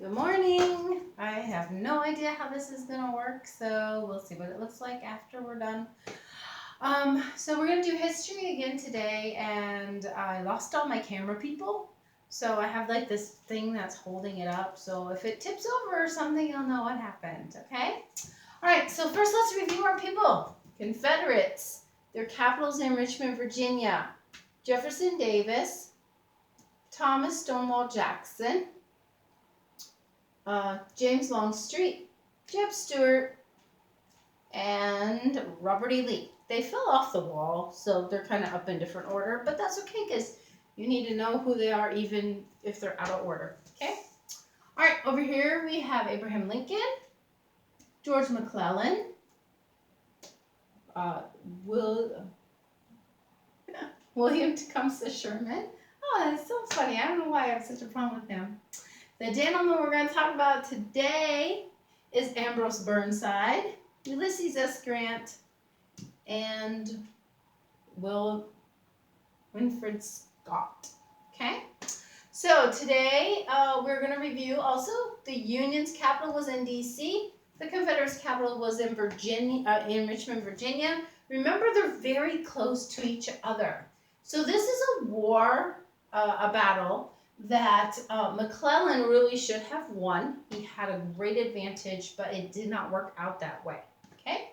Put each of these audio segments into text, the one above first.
Good morning. I have no idea how this is going to work, so we'll see what it looks like after we're done. So we're going to do history again today, and I lost all my camera people. So I have like this thing that's holding it up, so if it tips over or something, you'll know what happened, okay? All right, so first let's review our people. Confederates. Their capital's in Richmond, Virginia. Jefferson Davis, Thomas Stonewall Jackson, James Longstreet, Jeb Stuart, and Robert E. Lee. They fell off the wall, so they're kind of up in different order, but that's okay because you need to know who they are even if they're out of order, okay? All right, over here we have Abraham Lincoln, George McClellan, William Tecumseh Sherman. Oh, that's so funny. I don't know why I have such a problem with him. The gentleman we're going to talk about today is Ambrose Burnside, Ulysses S. Grant, and Winfield Scott. Okay? So today we're going to review also the Union's capital was in D.C. The Confederates' capital was in Virginia, in Richmond, Virginia. Remember, they're very close to each other. So this is a war, a battle that McClellan really should have won. He had a great advantage, but it did not work out that way. Okay?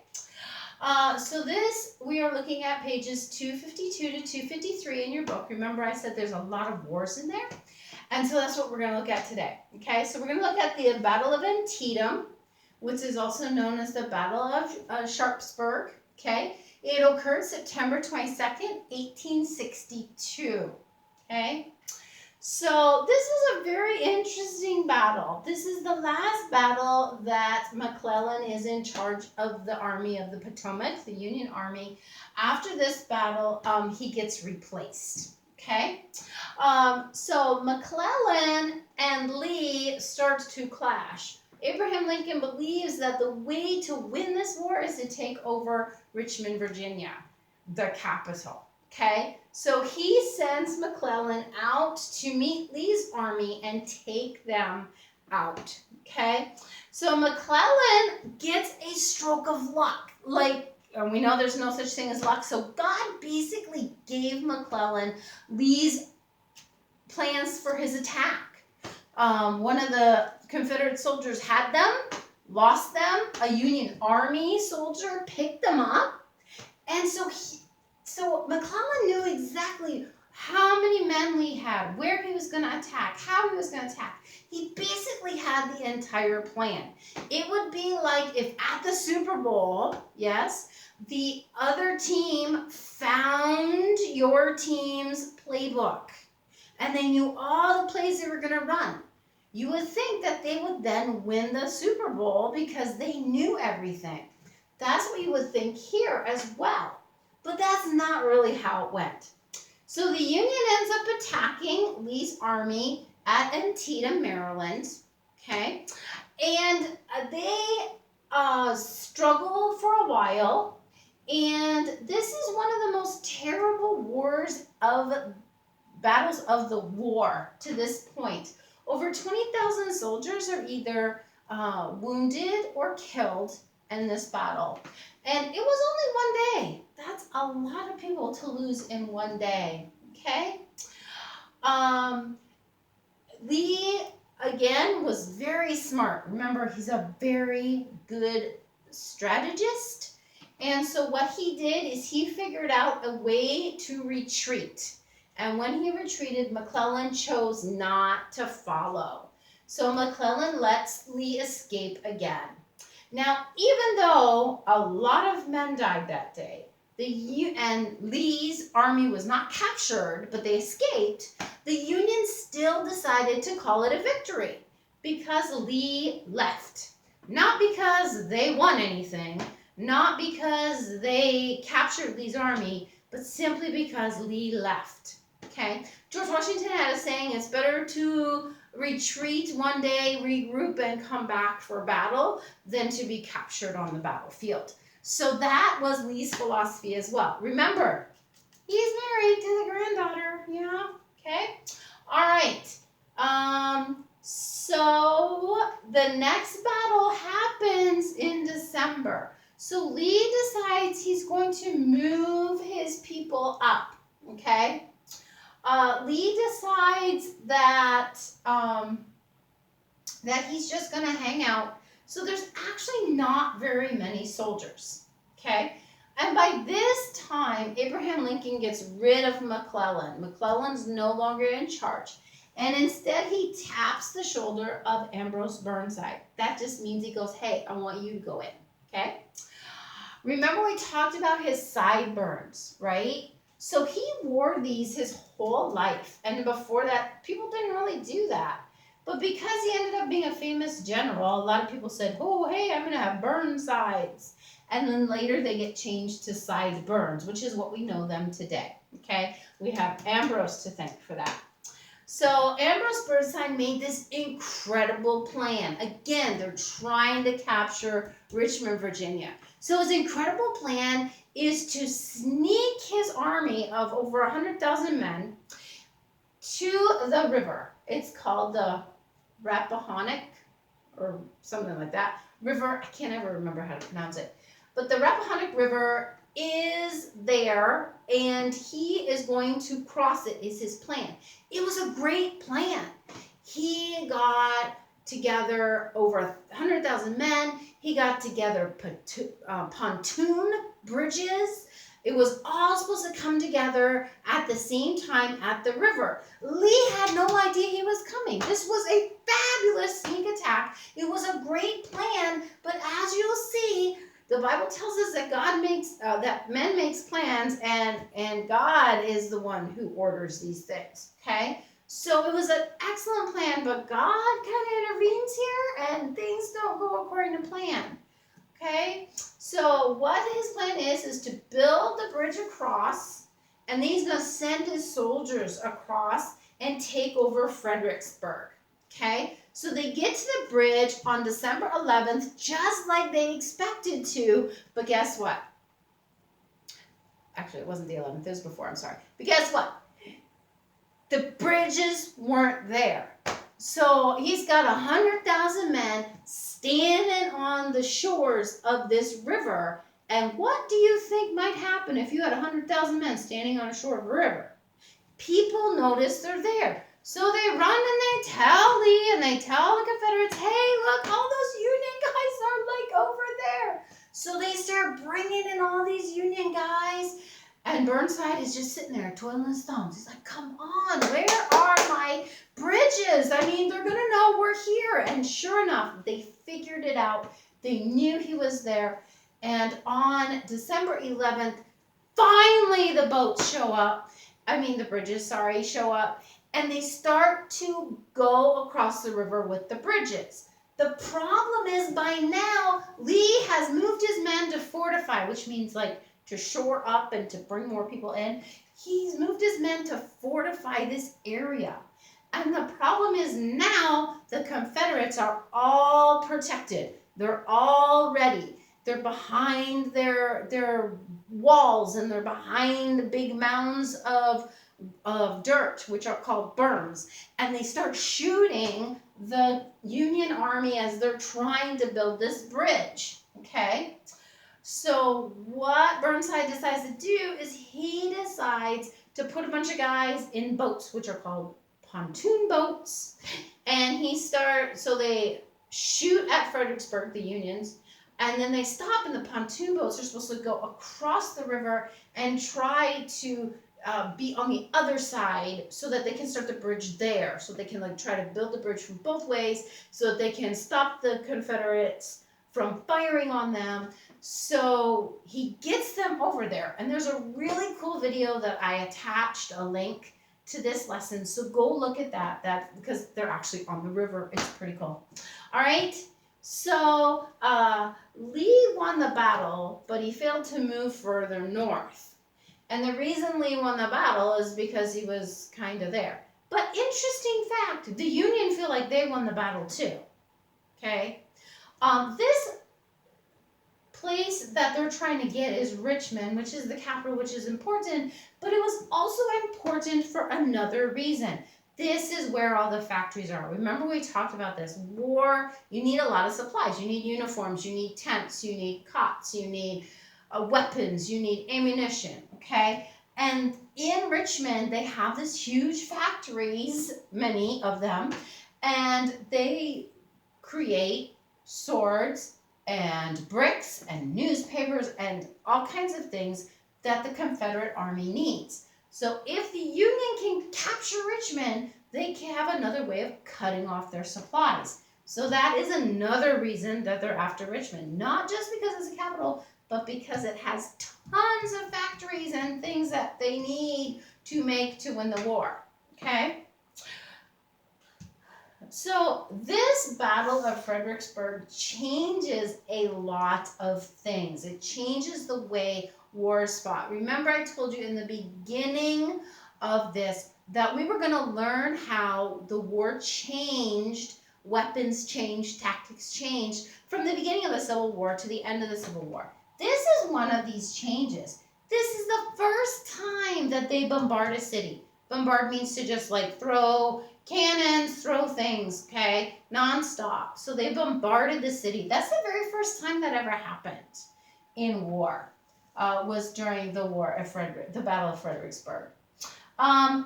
So this, we are looking at pages 252 to 253 in your book. Remember I said there's a lot of wars in there? And so that's what we're going to look at today. Okay, so we're going to look at the Battle of Antietam, which is also known as the Battle of Sharpsburg. Okay, it occurred September 22nd, 1862. Okay, so this is a very interesting battle. This is the last battle that McClellan is in charge of the Army of the Potomac, the Union Army. After this battle, he gets replaced. Okay, so McClellan and Lee start to clash. Abraham Lincoln believes that the way to win this war is to take over Richmond, Virginia, the capital. Okay, so he sends McClellan out to meet Lee's army and take them out. Okay, so McClellan gets a stroke of luck. And we know there's no such thing as luck, so God basically gave McClellan Lee's plans for his attack. One of the Confederate soldiers had them, lost them. A Union Army soldier picked them up, and so McClellan knew exactly how many men Lee had, where he was going to attack, how he was going to attack. He basically had the entire plan. It would be like if at the Super Bowl, yes, the other team found your team's playbook and they knew all the plays they were going to run. You would think that they would then win the Super Bowl because they knew everything. That's what you would think here as well. But that's not really how it went. So the Union ends up attacking Lee's army at Antietam, Maryland. Okay, and they struggle for a while. And this is one of the most terrible battles of the war to this point. Over 20,000 soldiers are either wounded or killed in this battle. And it was only 1 day. That's a lot of people to lose in 1 day. Okay? Lee, again, was very smart. Remember, he's a very good strategist. And so what he did is he figured out a way to retreat. And when he retreated, McClellan chose not to follow. So McClellan lets Lee escape again. Now, even though a lot of men died that day, and Lee's army was not captured, but they escaped, the Union still decided to call it a victory because Lee left. Not because they won anything, not because they captured Lee's army, but simply because Lee left. Okay? George Washington had a saying, it's better to retreat 1 day, regroup, and come back for battle than to be captured on the battlefield. So that was Lee's philosophy as well. Remember, he's married to the granddaughter, okay? All right. So the next battle happens in December. So Lee decides he's going to move his people up. Okay. Lee decides that that he's just going to hang out. So there's actually not very many soldiers. Okay. And by this time, Abraham Lincoln gets rid of McClellan. McClellan's no longer in charge. And instead, he taps the shoulder of Ambrose Burnside. That just means he goes, hey, I want you to go in. Okay? Remember we talked about his sideburns, right? So he wore these his whole life. And before that, people didn't really do that. But because he ended up being a famous general, a lot of people said, oh, hey, I'm going to have Burnsides. And then later they get changed to sideburns, which is what we know them today. Okay? We have Ambrose to thank for that. So Ambrose Burnside made this incredible plan. Again, they're trying to capture Richmond, Virginia. So his incredible plan is to sneak his army of over 100,000 men to the river. It's called the Rappahannock or something like that. River, I can't ever remember how to pronounce it. But the Rappahannock River is there, and he is going to cross it, is his plan. It was a great plan. He got together over 100,000 men. He got together pontoon bridges. It was all supposed to come together at the same time at the river. Lee had no idea he was coming. This was a fabulous sneak attack. It was a great plan, but as you'll see, the Bible tells us that God makes that men makes plans, and God is the one who orders these things. Okay, so it was an excellent plan, but God kind of intervenes here, and things don't go according to plan. Okay, so what his plan is to build the bridge across, and then he's going to send his soldiers across and take over Fredericksburg. Okay, so they get to the bridge on December 11th, just like they expected to, but guess what? Actually, it wasn't the 11th, it was before, I'm sorry. But guess what? The bridges weren't there. So he's got 100,000 men standing on the shores of this river. And what do you think might happen if you had 100,000 men standing on a shore of a river? People notice they're there. So they run and they tell Lee and they tell the Confederates, hey, look, all those Union guys are like over there. So they start bringing in all these Union guys. And Burnside is just sitting there twiddling his thumbs. He's like, come on, where are my bridges? I mean, they're going to know we're here. And sure enough, they figured it out. They knew he was there. And on December 11th, finally the boats show up. The bridges, show up. And they start to go across the river with the bridges. The problem is by now, Lee has moved his men to fortify, which means like to shore up and to bring more people in. He's moved his men to fortify this area. And the problem is now the Confederates are all protected. They're all ready. They're behind their walls, and they're behind the big mounds of dirt, which are called berms. And they start shooting the Union Army as they're trying to build this bridge. Okay? So what Burnside decides to do is he decides to put a bunch of guys in boats, which are called pontoon boats. And so they shoot at Fredericksburg, the Unions, and then they stop in the pontoon boats. They're supposed to go across the river and try to be on the other side so that they can start the bridge there. So they can try to build the bridge from both ways so that they can stop the Confederates from firing on them. So he gets them over there. And there's a really cool video that I attached a link to this lesson. So go look at that because they're actually on the river. It's pretty cool. All right. So Lee won the battle, but he failed to move further north. And the reason Lee won the battle is because he was kind of there. But interesting fact, the Union feel like they won the battle too. Okay? This place that they're trying to get is Richmond, which is the capital, which is important, but it was also important for another reason. This is where all the factories are. Remember we talked about this. War, you need a lot of supplies. You need uniforms, you need tents, you need cots, you need weapons, you need ammunition, okay? And in Richmond, they have this huge factories, many of them, and they create swords and bricks and newspapers and all kinds of things that the Confederate Army needs. So if the Union can capture Richmond, they can have another way of cutting off their supplies. So that is another reason that they're after Richmond. Not just because it's a capital, but because it has tons of factories and things that they need to make to win the war. Okay? So this Battle of Fredericksburg changes a lot of things. It changes the way wars fought. Remember I told you in the beginning of this that we were going to learn how the war changed, weapons changed, tactics changed from the beginning of the Civil War to the end of the Civil War. This is one of these changes. This is the first time that they bombard a city. Bombard means to just like throw cannons, throw things, okay, nonstop. So they bombarded the city. That's the very first time that ever happened in war. Was during the war of the Battle of Fredericksburg.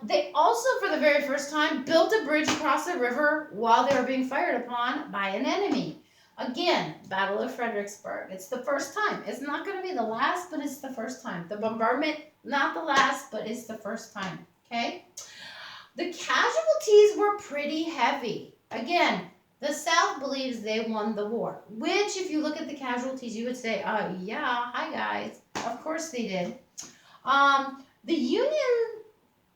They also, for the very first time, built a bridge across the river while they were being fired upon by an enemy. Again, Battle of Fredericksburg. It's the first time. It's not going to be the last, but it's the first time. The bombardment, not the last, but it's the first time. Okay? The casualties were pretty heavy. Again, the South believes they won the war, which if you look at the casualties, you would say, yeah, hi guys. Of course they did. The Union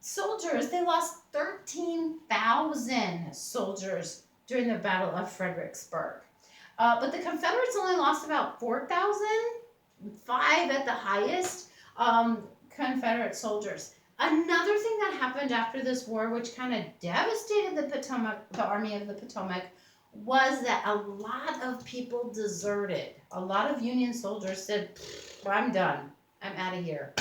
soldiers, they lost 13,000 soldiers during the Battle of Fredericksburg. But the Confederates only lost about 4,000, 5 at the highest, Confederate soldiers. Another thing that happened after this war, which kind of devastated the Army of the Potomac, was that a lot of people deserted. A lot of Union soldiers said, I'm done. I'm out of here.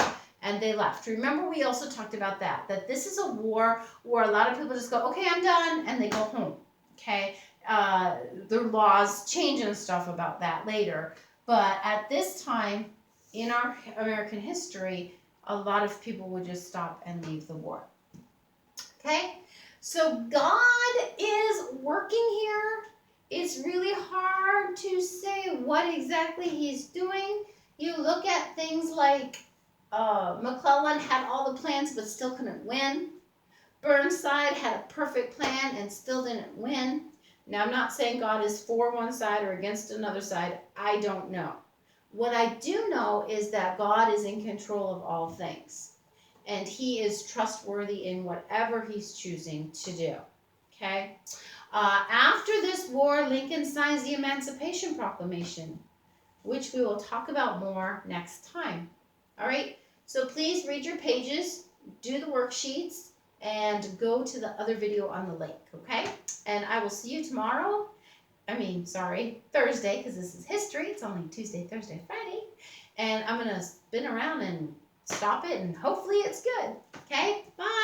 And they left. Remember, we also talked about that this is a war where a lot of people just go, okay, I'm done, and they go home. Okay? Their laws change and stuff about that later. But at this time, in our American history, a lot of people would just stop and leave the war. Okay? So God is working here. It's really hard to say what exactly he's doing. You look at things like McClellan had all the plans but still couldn't win. Burnside had a perfect plan and still didn't win. Now, I'm not saying God is for one side or against another side. I don't know. What I do know is that God is in control of all things. And he is trustworthy in whatever he's choosing to do. Okay? After this war, Lincoln signs the Emancipation Proclamation, which we will talk about more next time. All right? So please read your pages, do the worksheets, and go to the other video on the link, okay? And I will see you tomorrow. Thursday, because this is history. It's only Tuesday, Thursday, Friday. And I'm going to spin around and stop it, and hopefully it's good. Okay? Bye.